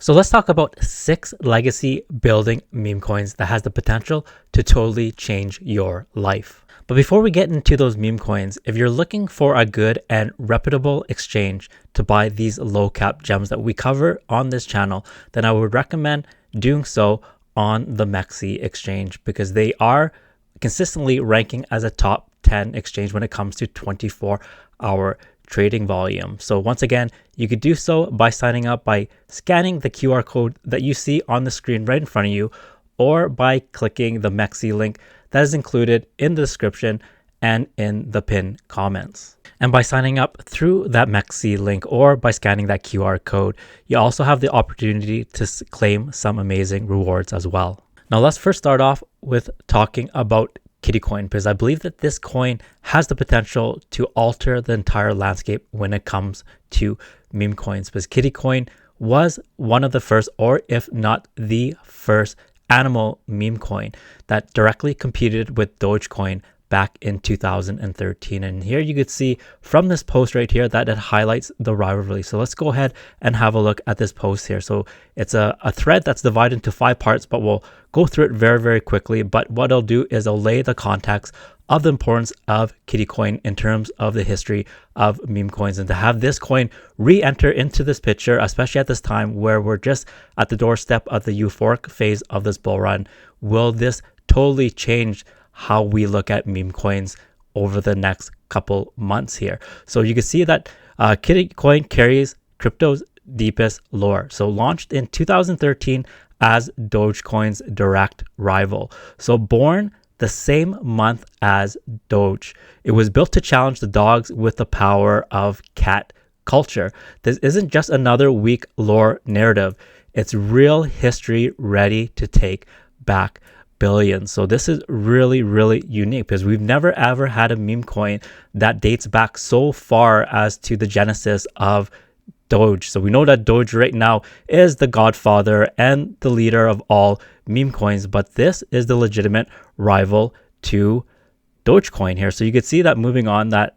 So let's talk about 6 legacy building meme coins that has the potential to totally change your life. But before we get into those meme coins, if you're looking for a good and reputable exchange to buy these low cap gems that we cover on this channel, then I would recommend doing so on the MEXC exchange, because they are consistently ranking as a top 10 exchange when it comes to 24-hour trading volume. So once again, you could do so by signing up by scanning the QR code that you see on the screen right in front of you, or by clicking the MEXC link that is included in the description and in the pinned comments. And by signing up through that MEXC link or by scanning that QR code, you also have the opportunity to claim some amazing rewards as well. Now let's first start off with talking about Kittycoin, because I believe that this coin has the potential to alter the entire landscape when it comes to meme coins, because Kittycoin was one of the first, or if not the first, animal meme coin that directly competed with Dogecoin back in 2013. And here you could see from this post right here that it highlights the rivalry. So let's go ahead and have a look at this post here. So it's a thread that's divided into 5 parts, but we'll go through it very, very quickly. But what I'll do is I'll lay the context of the importance of Kittycoin in terms of the history of meme coins, and to have this coin re-enter into this picture, especially at this time where we're just at the doorstep of the euphoric phase of this bull run. Will this totally change how we look at meme coins over the next couple months here? So you can see that Kittycoin carries crypto's deepest lore. So launched in 2013 as Dogecoin's direct rival. So born the same month as Doge, it was built to challenge the dogs with the power of cat culture. This isn't just another weak lore narrative. It's real history ready to take back billions. So this is really, really unique, because we've never ever had a meme coin that dates back so far as to the genesis of Doge. So we know that Doge right now is the godfather and the leader of all meme coins, but this is the legitimate rival to Dogecoin here. So you could see that moving on, that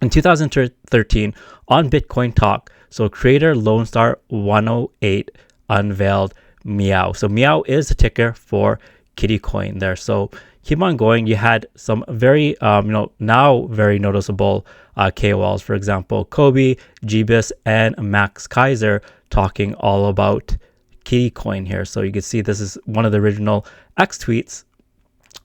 in 2013 on Bitcoin Talk, so creator Lone Star 108 unveiled MEOW. So MEOW is the ticker for Kittycoin there. So keep on going. You had some very now very noticeable KOLs, for example Kobe, Jeebus, and Max Kaiser, talking all about Kittycoin here. So you can see this is one of the original X tweets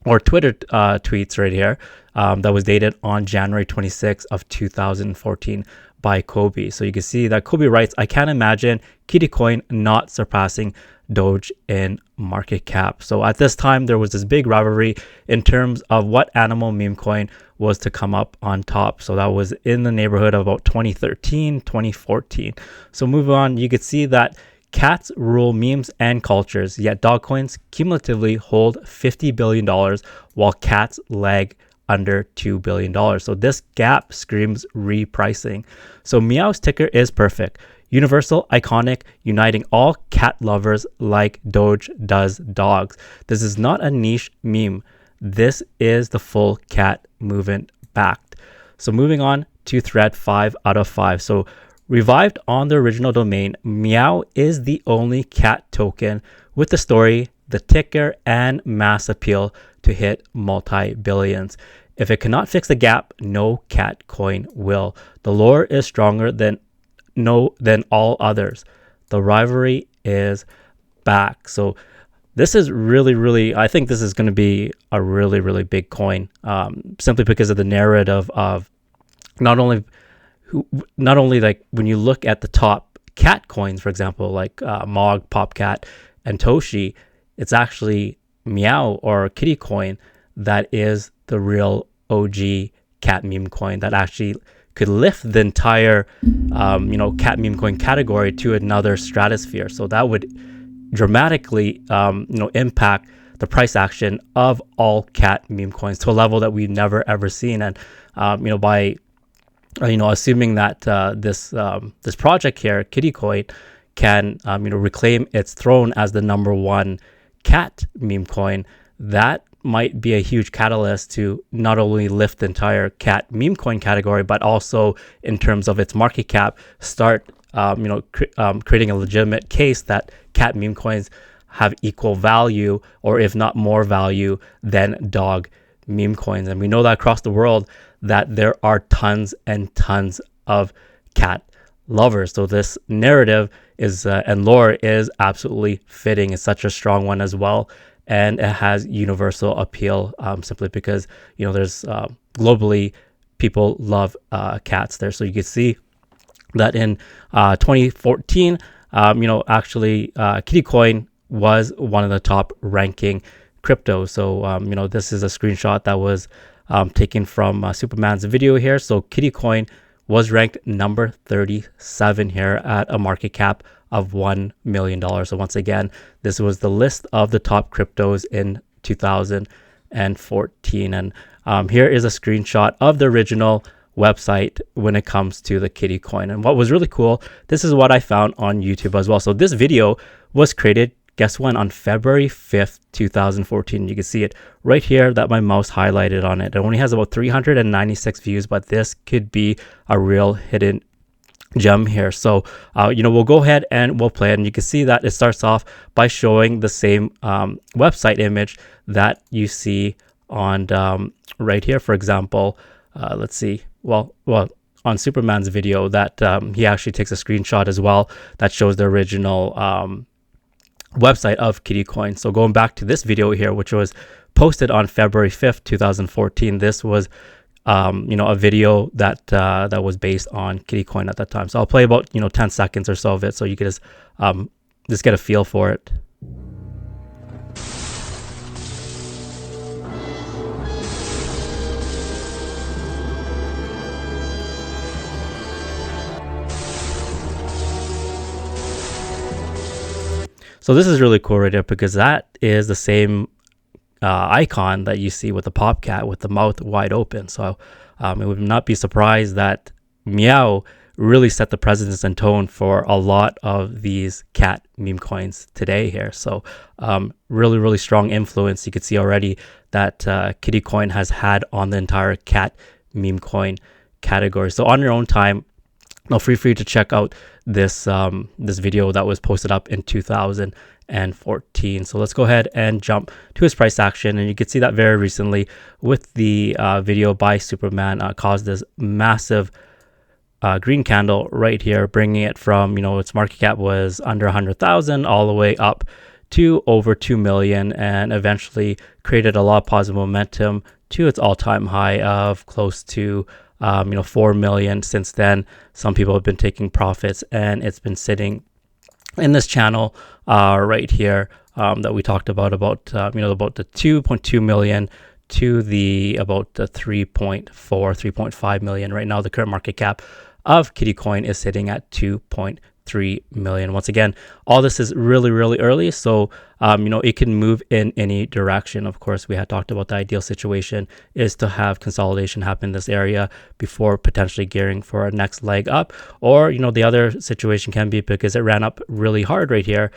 or Twitter tweets right here, that was dated on January 26 of 2014 by Kobe. So you can see that Kobe writes, "I can't imagine Kittycoin not surpassing Doge in market cap." So at this time, there was this big rivalry in terms of what animal meme coin was to come up on top. So that was in the neighborhood of about 2013, 2014. So moving on, you could see that cats rule memes and cultures, yet dog coins cumulatively hold $50 billion, while cats lag under $2 billion. So this gap screams repricing. So MEOW's ticker is perfect. Universal, iconic, uniting all cat lovers like Doge does dogs. This is not a niche meme. This is the full cat movement backed. So moving on to thread 5 out of 5. So revived on the original domain, MEOW is the only cat token with the story, the ticker, and mass appeal to hit multi-billions. If it cannot fix the gap, no cat coin will. The lore is stronger than all others. The rivalry is back. So this is really, I think this is going to be a really big coin, simply because of the narrative of not only like when you look at the top cat coins, for example, like Mog, Popcat, and Toshi, it's actually MEOW or Kittycoin that is the real OG cat meme coin that actually could lift the entire cat meme coin category to another stratosphere. So that would dramatically impact the price action of all cat meme coins to a level that we've never ever seen. And by assuming that this project here, Kittycoin, can reclaim its throne as the #1 cat meme coin, that might be a huge catalyst to not only lift the entire cat meme coin category, but also in terms of its market cap, start creating a legitimate case that cat meme coins have equal value, or if not more value than dog meme coins. And we know that across the world that there are tons and tons of cat lovers. So this narrative is and lore is absolutely fitting. It's such a strong one as well, and it has universal appeal simply because there's globally people love cats there. So you can see that in 2014, actually kitty coin was one of the top ranking cryptos. So this is a screenshot that was taken from Superman's video here. So kitty coin was ranked number 37 here at a market cap of $1 million. So once again, this was the list of the top cryptos in 2014. And here is a screenshot of the original website when it comes to the kitty coin. And what was really cool, this is what I found on YouTube as well. So this video was created, guess when, on February 5th, 2014. You can see it right here that my mouse highlighted on it. It only has about 396 views, but this could be a real hidden gem here. So we'll go ahead and we'll play it, and you can see that it starts off by showing the same website image that you see on right here. For example, let's see, well on Superman's video, that he actually takes a screenshot as well that shows the original website of kitty coin. So going back to this video here, which was posted on February 5th, 2014, this was a video that that was based on kitty coin at that time. So I'll play about 10 seconds or so of it, so you can just get a feel for it. So this is really cool right here, because that is the same icon that you see with the pop cat with the mouth wide open. So it would not be surprised that MEOW really set the precedence and tone for a lot of these cat meme coins today here. So really, really strong influence. You can see already that kitty coin has had on the entire cat meme coin category. So on your own time, feel free to check out this this video that was posted up in 2014. So let's go ahead and jump to his price action, and you can see that very recently with the video by Superman caused this massive green candle right here, bringing it from its market cap was under 100,000 all the way up to over 2 million, and eventually created a lot of positive momentum to its all-time high of close to 4 million. Since then, some people have been taking profits, and it's been sitting in this channel right here that we talked about the 2.2 million to about the 3.5 million. Right now, the current market cap of kitty coin is sitting at 2.3 million. Once again, all this is really, really early, so it can move in any direction. Of course, we had talked about the ideal situation is to have consolidation happen in this area before potentially gearing for a next leg up, or the other situation can be because it ran up really hard right here,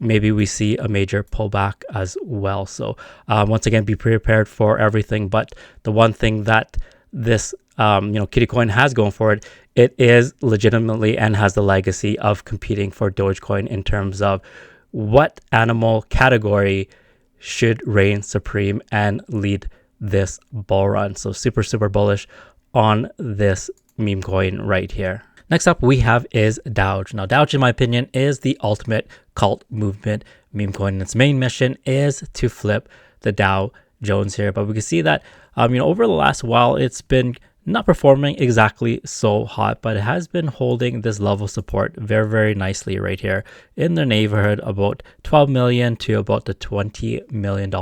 maybe we see a major pullback as well. So once again, be prepared for everything. But the one thing that this kitty coin has going for it, it is legitimately and has the legacy of competing for Dogecoin in terms of what animal category should reign supreme and lead this bull run. So super, super bullish on this meme coin right here. Next up we have is DOWGE. Now DOWGE, in my opinion, is the ultimate cult movement meme coin. Its main mission is to flip the Dow Jones here, but we can see that over the last while it's been not performing exactly so hot, but it has been holding this level of support very, very nicely right here in the neighborhood about 12 million to about the $20 million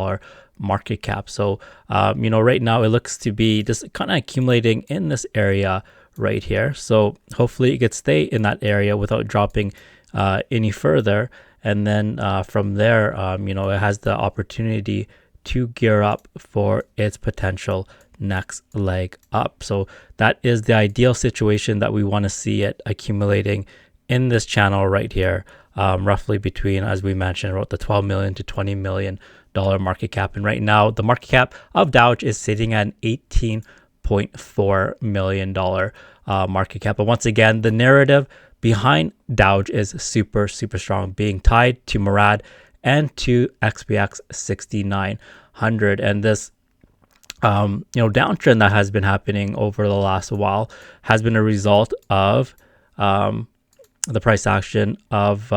market cap. So right now it looks to be just kind of accumulating in this area right here. So hopefully it could stay in that area without dropping any further, and then from there it has the opportunity to gear up for its potential next leg up. So that is the ideal situation that we want to see it accumulating in this channel right here, roughly between, as we mentioned, about the 12 million to 20 million dollar market cap. And right now, the market cap of DOWGE is sitting at an $18.4 million market cap. But once again, the narrative behind DOWGE is super, super strong, being tied to MERAD and to XPX 6900. And this downtrend that has been happening over the last while has been a result of the price action of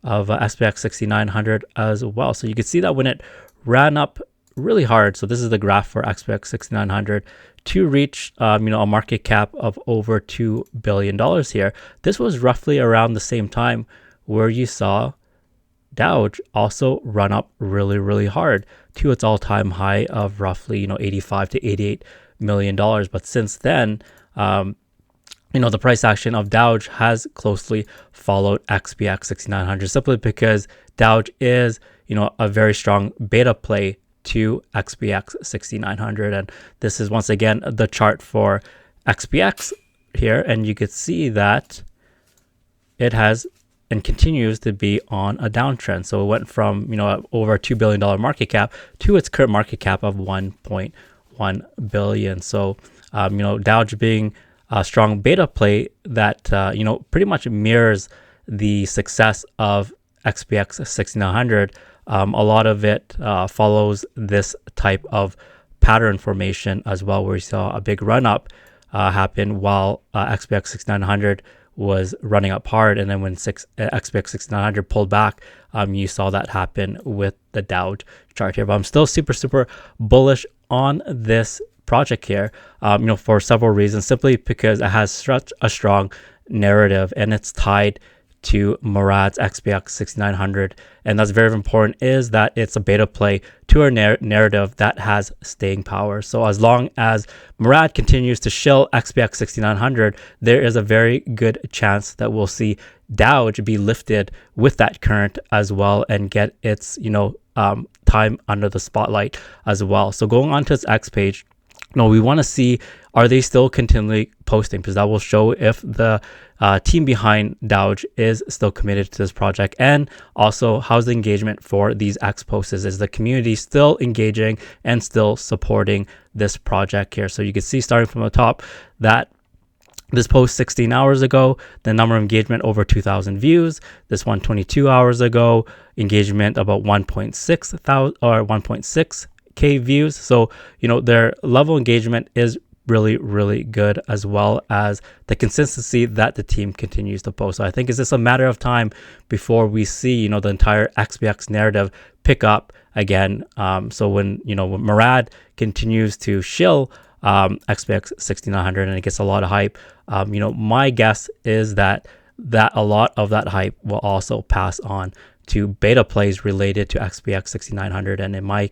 SPX 6900 as well. So you can see that when it ran up really hard, so this is the graph for SPX 6900, to reach a market cap of over $2 billion here. This was roughly around the same time where you saw DOWGE also run up really, really hard to its all-time high of roughly 85 to 88 million dollars. But since then, the price action of DOWGE has closely followed XPX 6900, simply because DOWGE is a very strong beta play to XPX 6900. And this is once again the chart for XPX here, and you could see that it has and continues to be on a downtrend. So it went from over $2 billion market cap to its current market cap of 1.1 billion. So DOWGE being a strong beta play that pretty much mirrors the success of XPX 6900. A lot of it follows this type of pattern formation as well, where you saw a big run up happen while XPX 6900 was running up hard, and then when XPX 6900 pulled back, you saw that happen with the DOWGE chart here. But I'm still super, super bullish on this project here, for several reasons, simply because it has such a strong narrative and it's tied to MERAD's XPX 6900. And that's very important, is that it's a beta play to a narrative that has staying power. So as long as MERAD continues to shill XPX 6900, there is a very good chance that we'll see DOWGE be lifted with that current as well and get its time under the spotlight as well. So going on to its X page, we want to see, are they still continually posting, because that will show if the team behind DOWGE is still committed to this project. And also, how's the engagement for these X posts? Is the community still engaging and still supporting this project here? So you can see, starting from the top, that this post 16 hours ago, the number of engagement over 2,000 views. This one 22 hours ago, engagement about 1.6K views. So their level of engagement is really, really good, as well as the consistency that the team continues to post. So I think it's just a matter of time before we see the entire XPX narrative pick up again. So when when MERAD continues to shill XPX 6900 and it gets a lot of hype, my guess is that a lot of that hype will also pass on to beta plays related to XPX 6900. And in my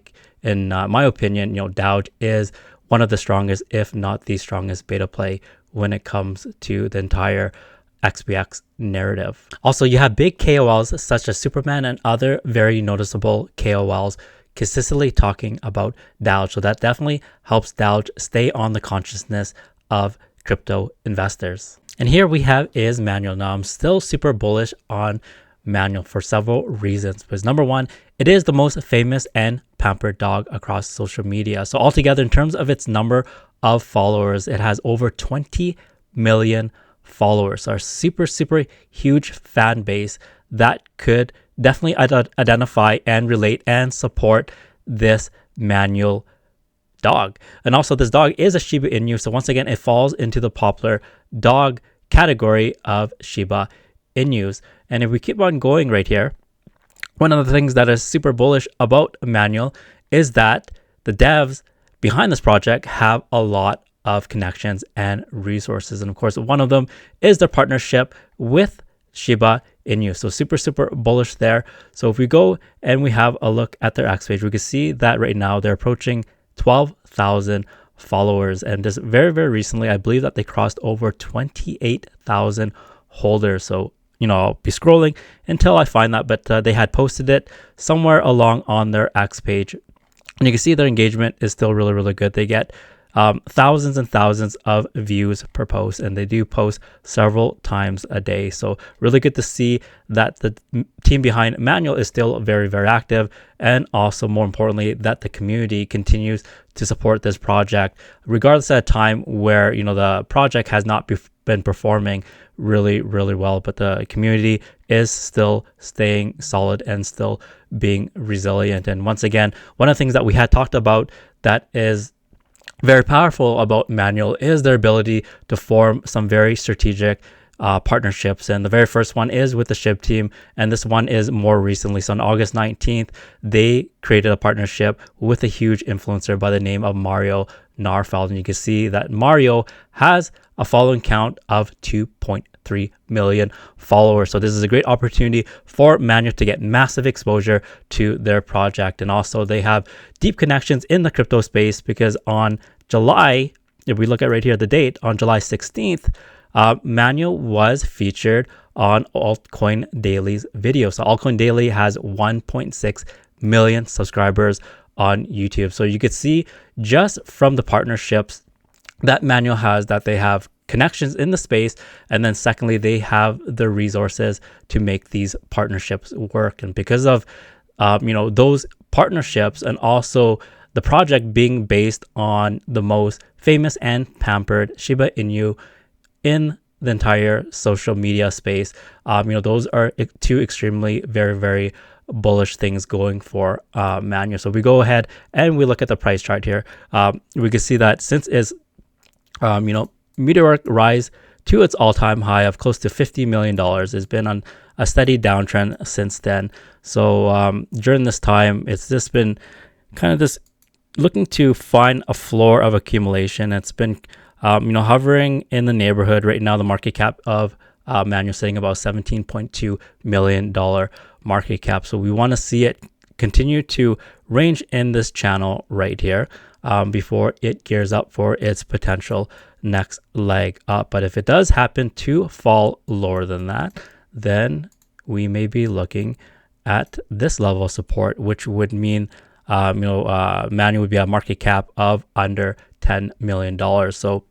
opinion, DOWGE is one of the strongest, if not the strongest, beta play when it comes to the entire XPX narrative. Also, you have big KOLs such as Superman and other very noticeable KOLs consistently talking about DOWGE. So that definitely helps DOWGE stay on the consciousness of crypto investors. And here we have is MANYU. Now, I'm still super bullish on MANYU for several reasons. Because number one, it is the most famous and pampered dog across social media. So altogether, in terms of its number of followers, it has over 20 million followers. So a super, super huge fan base that could definitely identify and relate and support this MANYU dog. And also, this dog is a Shiba Inu. So once again, it falls into the popular dog category of Shiba Inus. And if we keep on going right here, one of the things that is super bullish about MANYU is that the devs behind this project have a lot of connections and resources. And of course, one of them is their partnership with Shiba Inu. So super, super bullish there. So if we go and we have a look at their X page, we can see that right now they're approaching 12,000 followers. And just very, very recently, I believe that they crossed over 28,000 holders. So I'll be scrolling until I find that, but they had posted it somewhere along on their X page. And you can see their engagement is still really, really good. They get thousands and thousands of views per post, and they do post several times a day. So really good to see that the team behind MANYU is still very, very active, and also more importantly that the community continues to support this project regardless at a time where, you know, the project has not been performing really, really well, but the community is still staying solid and still being resilient. And once again, one of the things that we had talked about that is very powerful about MANYU is their ability to form some very strategic partnerships. And the very first one is with the SHIB team, and this one is more recently. So on August 19th, they created a partnership with a huge influencer by the name of Mario Narfeld, and you can see that Mario has a following count of 2.3 million followers. So this is a great opportunity for MANYU to get massive exposure to their project. And also they have deep connections in the crypto space, because on July, if we look at right here the date, on July 16th, MANYU was featured on Altcoin Daily's video. So Altcoin Daily has 1.6 million subscribers on YouTube. So you could see just from the partnerships that MANYU has that they have connections in the space, and then secondly, they have the resources to make these partnerships work. And because of you know, those partnerships, and also the project being based on the most famous and pampered Shiba Inu in the entire social media space, you know, those are two extremely very, very bullish things going for MANYU. So we go ahead and we look at the price chart here. We can see that since it's you know, meteoric rise to its all-time high of close to $50 million, has been on a steady downtrend since then. So during this time, it's just been kind of this looking to find a floor of accumulation. It's been you know, hovering in the neighborhood right now. The market cap of MANYU sitting about $17.2 million market cap. So we want to see it continue to range in this channel right here before it gears up for its potential next leg up. But if it does happen to fall lower than that, then we may be looking at this level of support, which would mean you know, MANYU would be a market cap of under $10 million. So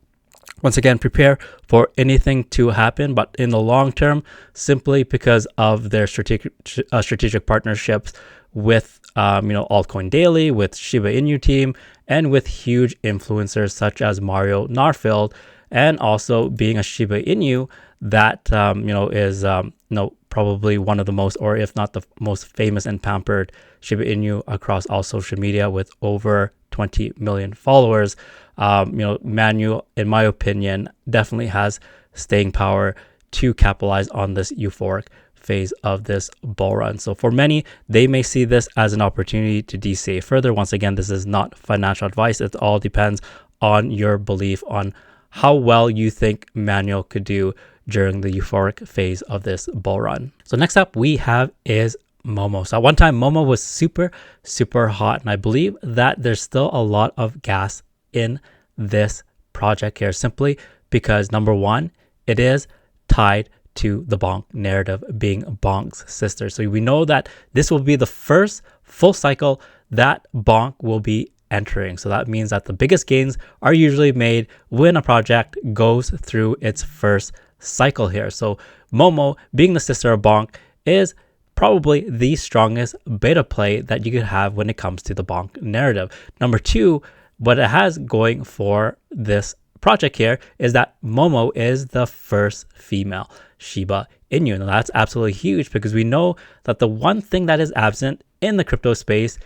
once again, prepare for anything to happen, but in the long term, simply because of their strategic partnerships with you know, Altcoin Daily, with Shiba Inu team, and with huge influencers such as Mario Narfeld, and also being a Shiba Inu that you know, is you know, probably one of the most, or if not the most famous and pampered Shiba Inu across all social media with over 20 million followers. You know, MANYU, in my opinion, definitely has staying power to capitalize on this euphoric phase of this bull run. So for many, they may see this as an opportunity to DCA further. Once again, this is not financial advice. It all depends on your belief on how well you think MANYU could do during the euphoric phase of this bull run. So next up we have is MOMO. So at one time, MOMO was super, super hot, and I believe that there's still a lot of gas in this project here, simply because number one, it is tied to the bonk narrative, being bonk's sister. So we know that this will be the first full cycle that bonk will be entering. So that means that the biggest gains are usually made when a project goes through its first cycle here. So MOMO, being the sister of bonk, is probably the strongest beta play that you could have when it comes to the bonk narrative. Number two, what it has going for this project here is that MOMO is the first female Shiba Inu. And that's absolutely huge, because we know that the one thing that is absent in the crypto space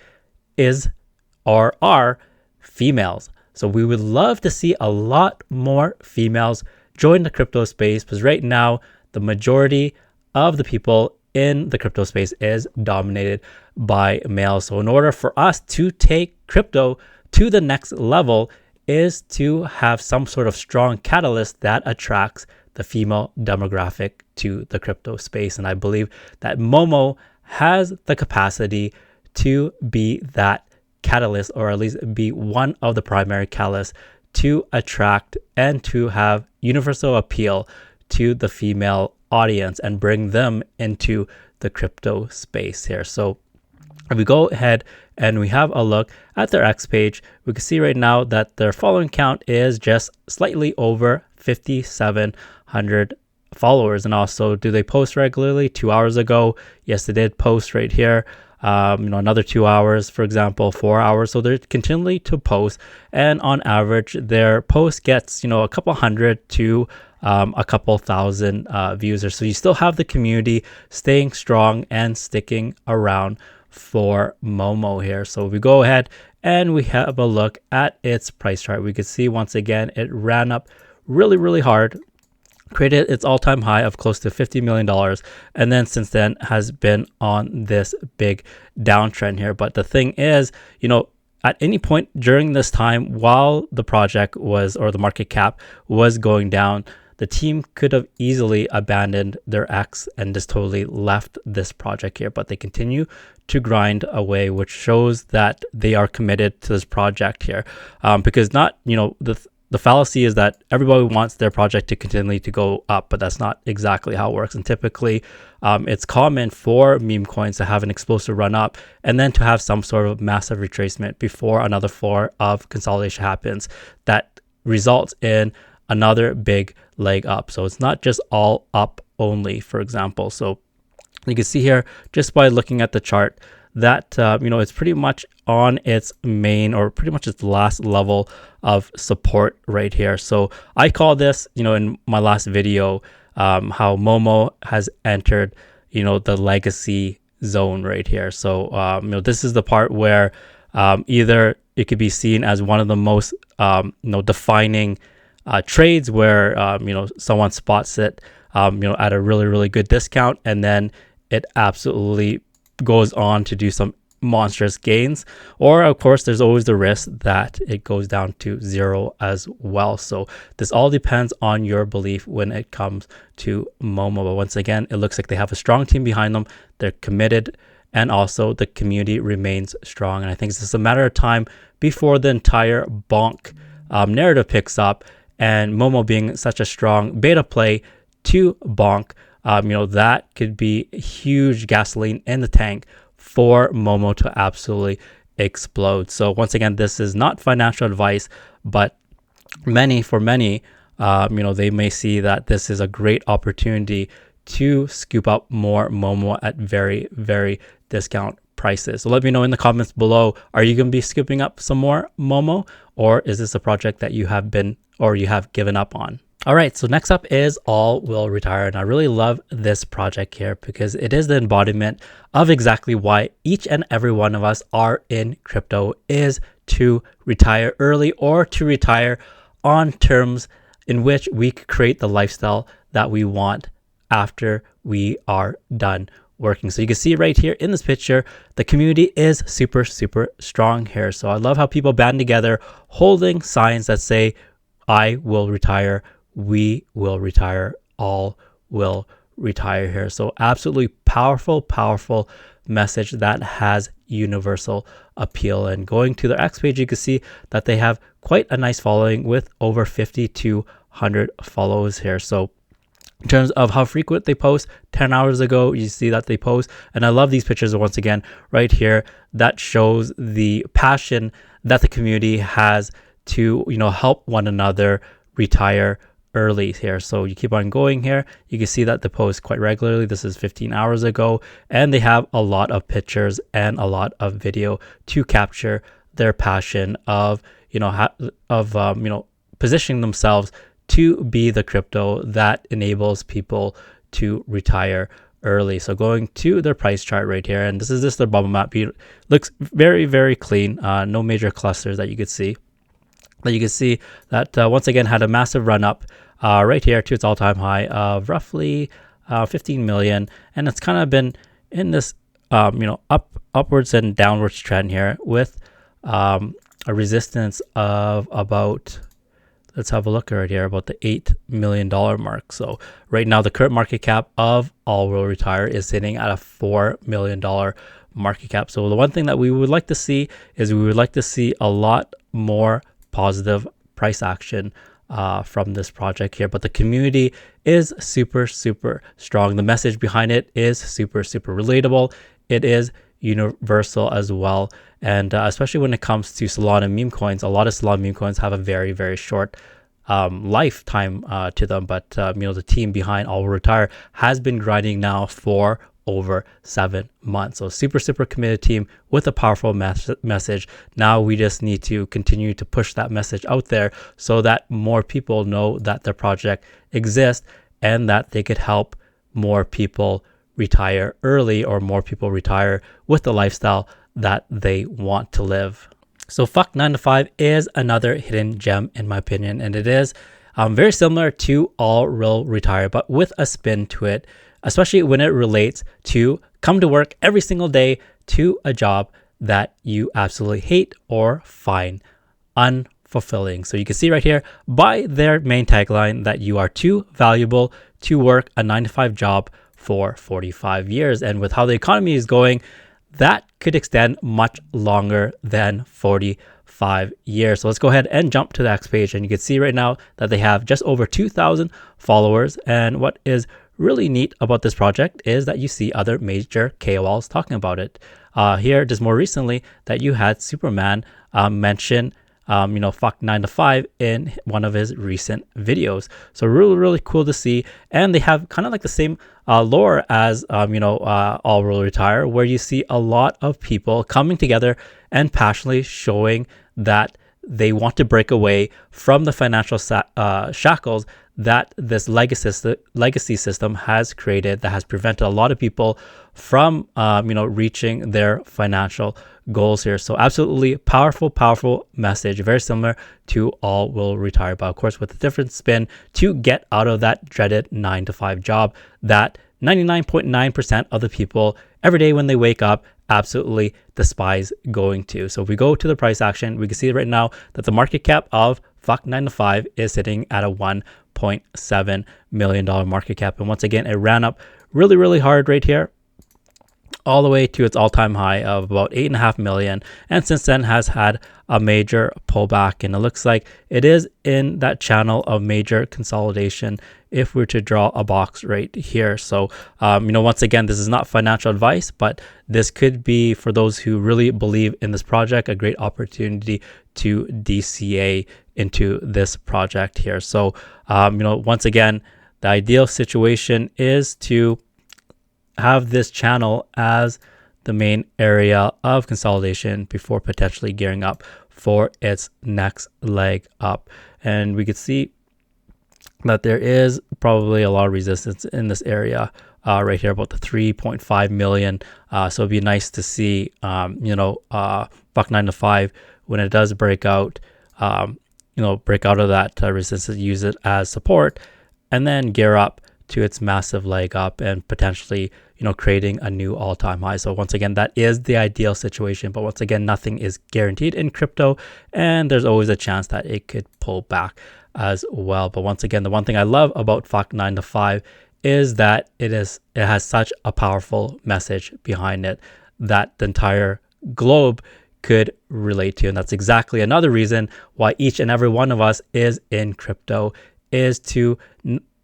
is, or are, females. So we would love to see a lot more females join the crypto space, because right now the majority of the people in the crypto space is dominated by males. So in order for us to take crypto to the next level is to have some sort of strong catalyst that attracts the female demographic to the crypto space. And I believe that MOMO has the capacity to be that catalyst, or at least be one of the primary catalysts to attract and to have universal appeal to the female audience and bring them into the crypto space here. So If we go ahead and we have a look at their X page, we can see right now that their following count is just slightly over 5,700 followers. And also, do they post regularly? 2 hours ago, yes, they did post right here. Another 2 hours, for example, 4 hours. So they're continually to post, and on average, their post gets, a couple hundred to a couple thousand views. So you still have the community staying strong and sticking around for Momo here. So if we go ahead and we have a look at its price chart, we can see once again it ran up really hard, created its all-time high of close to $50 million, and then since then has been on this big downtrend here. But the thing is, at any point during this time, while the project was, or the market cap was going down, the team could have easily abandoned their X and just totally left this project here, but they continue to grind away, which shows that they are committed to this project here. Because the fallacy is that everybody wants their project to continually to go up, but that's not exactly how it works. And typically, it's common for meme coins to have an explosive run up and then to have some sort of massive retracement before another floor of consolidation happens that results in another big leg up. So it's not just all up only, for example. So you can see here, just by looking at the chart, that it's pretty much on its main, or pretty much its last level of support right here. So I call this, in my last video, how Momo has entered, the legacy zone right here. So this is the part where either it could be seen as one of the most defining trades where someone spots it at a really good discount, and then it absolutely goes on to do some monstrous gains. Or of course, there's always the risk that it goes down to zero as well. So this all depends on your belief when it comes to Momo. But once again, it looks like they have a strong team behind them. They're committed, and also the community remains strong. And I think it's just a matter of time before the entire bonk narrative picks up, and Momo being such a strong beta play to bonk, that could be huge gasoline in the tank for Momo to absolutely explode. So once again, this is not financial advice, but for many, they may see that this is a great opportunity to scoop up more Momo at very discount prices. So let me know in the comments below, are you going to be scooping up some more Momo, or is this a project that you have given up on? All right, so next up is All Will Retire. And I really love this project here because it is the embodiment of exactly why each and every one of us are in crypto, is to retire early, or to retire on terms in which we create the lifestyle that we want after we are done working. So you can see right here in this picture, the community is super strong here. So I love how people band together holding signs that say, I will retire, we will retire, all will retire here. So absolutely powerful message that has universal appeal. And going to their X page, you can see that they have quite a nice following with over 5,200 followers here. So in terms of how frequent they post, 10 hours ago, you see that they post. And I love these pictures once again right here. That shows the passion that the community has to, help one another retire early here. So you keep on going here. You can see that they post quite regularly. This is 15 hours ago, and they have a lot of pictures and a lot of video to capture their passion of, positioning themselves to be the crypto that enables people to retire early. So going to their price chart right here, and this is just their bubble map. It looks very clean. No major clusters that you could see. But you can see that once again had a massive run up right here to its all-time high of roughly 15 million, and it's kind of been in this upwards and downwards trend here with a resistance of about, let's have a look right here, about the $8 million mark. So right now the current market cap of All Will Retire is sitting at a $4 million market cap. So the one thing that we would like to see is we would like to see a lot more positive price action from this project here, but the community is super strong. The message behind it is super relatable. It is universal as well. And especially when it comes to Solana meme coins, a lot of Solana meme coins have a very, very short lifetime to them. But the team behind All Will Retire has been grinding now for over 7 months. So super committed team with a powerful message. Now we just need to continue to push that message out there so that more people know that their project exists and that they could help more people retire early, or more people retire with the lifestyle that they want to live. So Fuck 9 to 5 is another hidden gem in my opinion, and it is very similar to All Will Retire, but with a spin to it, especially when it relates to come to work every single day to a job that you absolutely hate or find unfulfilling. So you can see right here by their main tagline that you are too valuable to work a 9 to 5 job for 45 years. And with how the economy is going, that could extend much longer than 45 years. So let's go ahead and jump to the next page. And you can see right now that they have just over 2,000 followers. And what is really neat about this project is that you see other major KOLs talking about it. Here, just more recently, that you had Superman mention Fuck 9 to 5 in one of his recent videos. So really cool to see. And they have kind of like the same lore as All Will Retire, where you see a lot of people coming together and passionately showing that they want to break away from the financial shackles that this legacy system has created, that has prevented a lot of people from reaching their financial goals here. So absolutely powerful message, very similar to All Will Retire, but of course with a different spin to get out of that dreaded 9 to 5 job that 99.9% of the people every day when they wake up absolutely despise going to. So if we go to the price action, we can see right now that the market cap of Fuck 9 to 5 is sitting at a $1.7 million market cap. And once again, it ran up really hard right here, all the way to its all-time high of about 8.5 million, and since then has had a major pullback, and it looks like it is in that channel of major consolidation if we're to draw a box right here. So once again, this is not financial advice, but this could be, for those who really believe in this project, a great opportunity to DCA into this project here. So once again, the ideal situation is to have this channel as the main area of consolidation before potentially gearing up for its next leg up. And we could see that there is probably a lot of resistance in this area right here, about the 3.5 million. So it'd be nice to see Fuck 9 to 5 when it does break out, break out of that resistance, use it as support, and then gear up to its massive leg up and potentially creating a new all-time high. So once again, that is the ideal situation, but once again, nothing is guaranteed in crypto, and there's always a chance that it could pull back as well. But once again, the one thing I love about Fuck 9 to 5 is that it has such a powerful message behind it that the entire globe could relate to. And that's exactly another reason why each and every one of us is in crypto, is to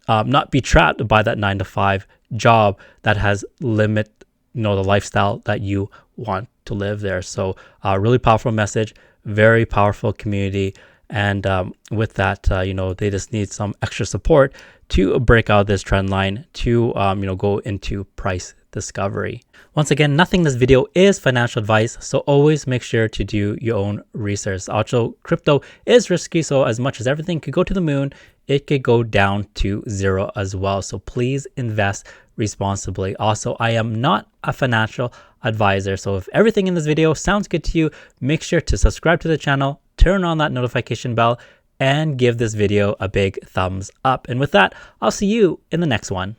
not be trapped by that 9 to 5 job that has limit the lifestyle that you want to live there. So really powerful message, very powerful community, and with that they just need some extra support to break out this trend line to go into price discovery. Once again, nothing in this video is financial advice, so always make sure to do your own research. Also, crypto is risky, so as much as everything could go to the moon, it could go down to zero as well. So please invest responsibly. Also, I am not a financial advisor, so if everything in this video sounds good to you, make sure to subscribe to the channel, turn on that notification bell, and give this video a big thumbs up. And with that, I'll see you in the next one.